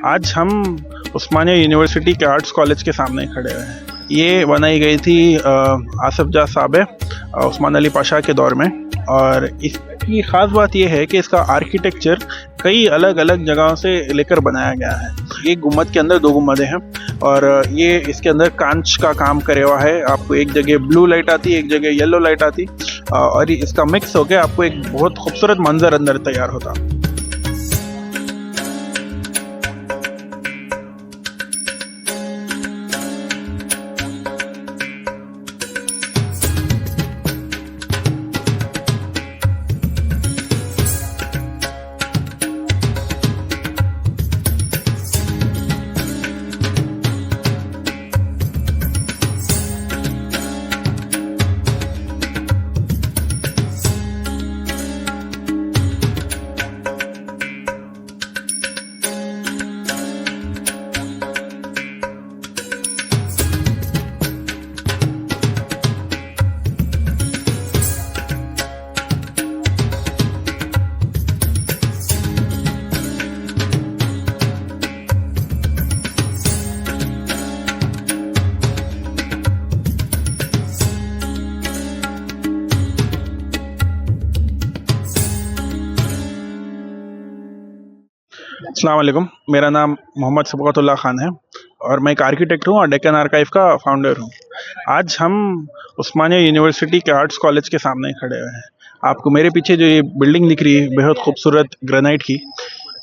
आज हम उस्मानिया यूनिवर्सिटी के आर्ट्स कॉलेज के सामने खड़े हुए हैं। ये बनाई गई थी आसिफ जाह साहब उस्मान अली पाशा के दौर में, और इसकी ख़ास बात यह है कि इसका आर्किटेक्चर कई अलग अलग जगहों से लेकर बनाया गया है। एक गुम्बद के अंदर दो गुम्बदें हैं और ये इसके अंदर कांच का काम करे हुआ है। आपको एक जगह ब्लू लाइट आती, एक जगह येलो लाइट आती, और इसका मिक्स होकर आपको एक बहुत खूबसूरत मंजर अंदर तैयार होता। अस्सलाम वालेकुम, मेरा नाम मोहम्मद सबकतुल्लाह ख़ान है और मैं एक आर्किटेक्ट हूँ और डेक्कन आर्काइव का फाउंडर हूँ। आज हम उस्मानिया यूनिवर्सिटी के आर्ट्स कॉलेज के सामने खड़े हुए हैं। आपको मेरे पीछे जो ये बिल्डिंग दिख रही है बेहद खूबसूरत ग्रेनाइट की,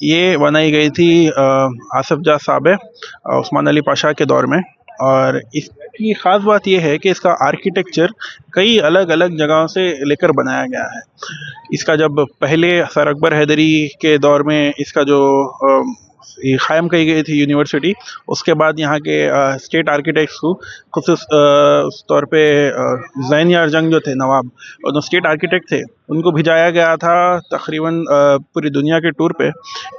ये बनाई गई थी आसिफ जाह साहब उस्मान अली पाशा के दौर में, और इसकी ख़ास बात यह है कि इसका आर्किटेक्चर कई अलग अलग जगहों से लेकर बनाया गया है। इसका जब पहले सर अकबर हैदरी के दौर में इसका जो ये क़ायम की गई थी यूनिवर्सिटी, उसके बाद यहाँ के स्टेट आर्किटेक्ट्स को ख़ुसूस उस तौर पे ज़ैन यार जंग जो थे नवाब, और जो स्टेट आर्किटेक्ट थे उनको भिजाया गया था तकरीबन पूरी दुनिया के टूर पे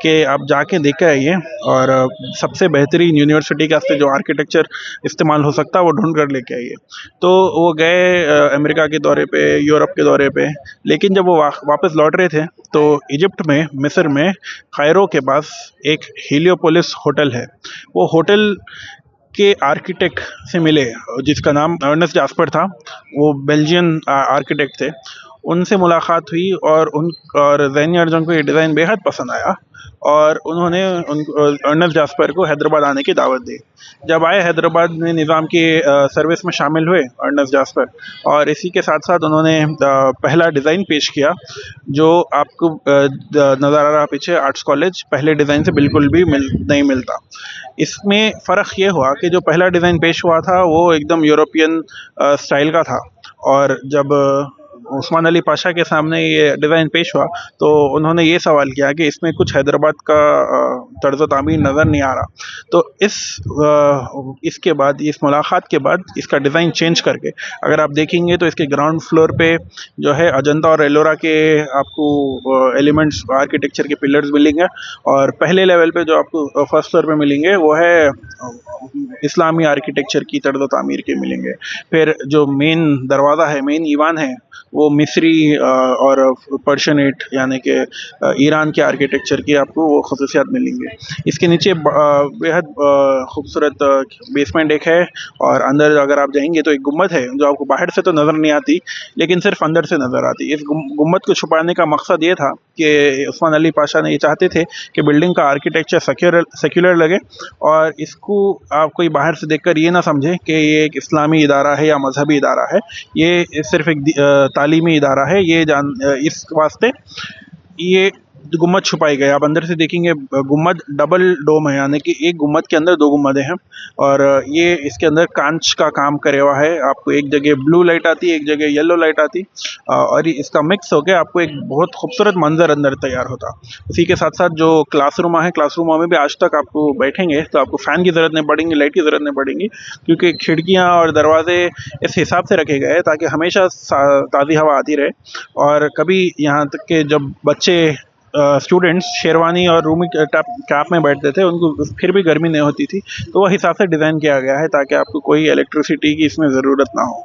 कि आप जाके देख के आइए और सबसे बेहतरीन यूनिवर्सिटी के वास्ते जो आर्किटेक्चर इस्तेमाल हो सकता है वो ढूंढ कर लेके आइए। तो वो गए अमेरिका के दौरे पे, यूरोप के दौरे पे, लेकिन जब वो वापस लौट रहे थे तो इजिप्ट में, मिस्र में, कायरो के पास एक हेलियोपोलिस होटल है। वो होटल के आर्किटेक्ट से मिले जिसका नाम अर्नेस्ट जास्पर था। वो बेल्जियन आर्किटेक्ट थे। उनसे मुलाकात हुई और ज़ैन यार जंग को ये डिज़ाइन बेहद पसंद आया और उन्होंने अर्नेस्ट जास्पर को हैदराबाद आने की दावत दी। जब आए हैदराबाद में निज़ाम की सर्विस में शामिल हुए अर्नेस्ट जास्पर, और इसी के साथ साथ उन्होंने पहला डिज़ाइन पेश किया जो आपको नज़र आ रहा पीछे आर्ट्स कॉलेज पहले डिज़ाइन से बिल्कुल भी नहीं मिलता। इसमें फ़र्क ये हुआ कि जो पहला डिज़ाइन पेश हुआ था वो एकदम यूरोपियन स्टाइल का था, और जब उस्मान अली पाशा के सामने ये डिज़ाइन पेश हुआ तो उन्होंने ये सवाल किया कि इसमें कुछ हैदराबाद का तर्ज़ तामीर नज़र नहीं आ रहा। तो इसके बाद, इस मुलाकात के बाद इसका डिज़ाइन चेंज करके अगर आप देखेंगे तो इसके ग्राउंड फ्लोर पे जो है अजंता और एलोरा के आपको एलिमेंट्स, आर्किटेक्चर के पिलर्स मिलेंगे, और पहले लेवल पे जो आपको फर्स्ट फ्लोर पे मिलेंगे वो है इस्लामी आर्किटेक्चर की तर्ज़ तामीर के मिलेंगे। फिर जो मेन दरवाज़ा है, मेन ईवान है, वो मिस्री और पर्शियनेट यानी कि ईरान के आर्किटेक्चर की आपको वो खसूसियात मिलेंगे। इसके नीचे बेहद खूबसूरत बेसमेंट एक है, और अंदर अगर आप जाएंगे तो एक गुम्बद है जो आपको बाहर से तो नज़र नहीं आती लेकिन सिर्फ अंदर से नज़र आती। इस गुम्बद को छुपाने का मकसद ये था कि उस्मान अली पाशा ने ये चाहते थे कि बिल्डिंग का आर्किटेक्चर सेक्युलर लगे और इसको आप कोई बाहर से देखकर ये ना समझे कि ये एक इस्लामी इदारा है या मजहबी इदारा है, ये सिर्फ एक तालीमी इदारा है। इस वास्ते ये गुम्बद छुपाई गए। आप अंदर से देखेंगे गुम्बद डबल डोम है, यानी कि एक गुम्बद के अंदर दो गुम्बदें हैं, और ये इसके अंदर कांच का काम करे हुआ है। आपको एक जगह ब्लू लाइट आती, एक जगह येलो लाइट आती, और इसका मिक्स होकर आपको एक बहुत खूबसूरत मंजर अंदर तैयार होता। इसी के साथ साथ जो क्लासरूम है, क्लासरूमों में भी आज तक आपको बैठेंगे तो आपको फ़ैन की ज़रूरत नहीं पड़ेगी, लाइट की ज़रूरत नहीं पड़ेगी, क्योंकि खिड़कियाँ और दरवाजे इस हिसाब से रखे गए हैं ताकि हमेशा ताज़ी हवा आती रहे। और कभी यहाँ तक कि जब बच्चे स्टूडेंट्स शेरवानी और रूमी कैप में बैठते थे उनको फिर भी गर्मी नहीं होती थी, तो वह हिसाब से डिज़ाइन किया गया है ताकि आपको कोई इलेक्ट्रिसिटी की इसमें ज़रूरत ना हो।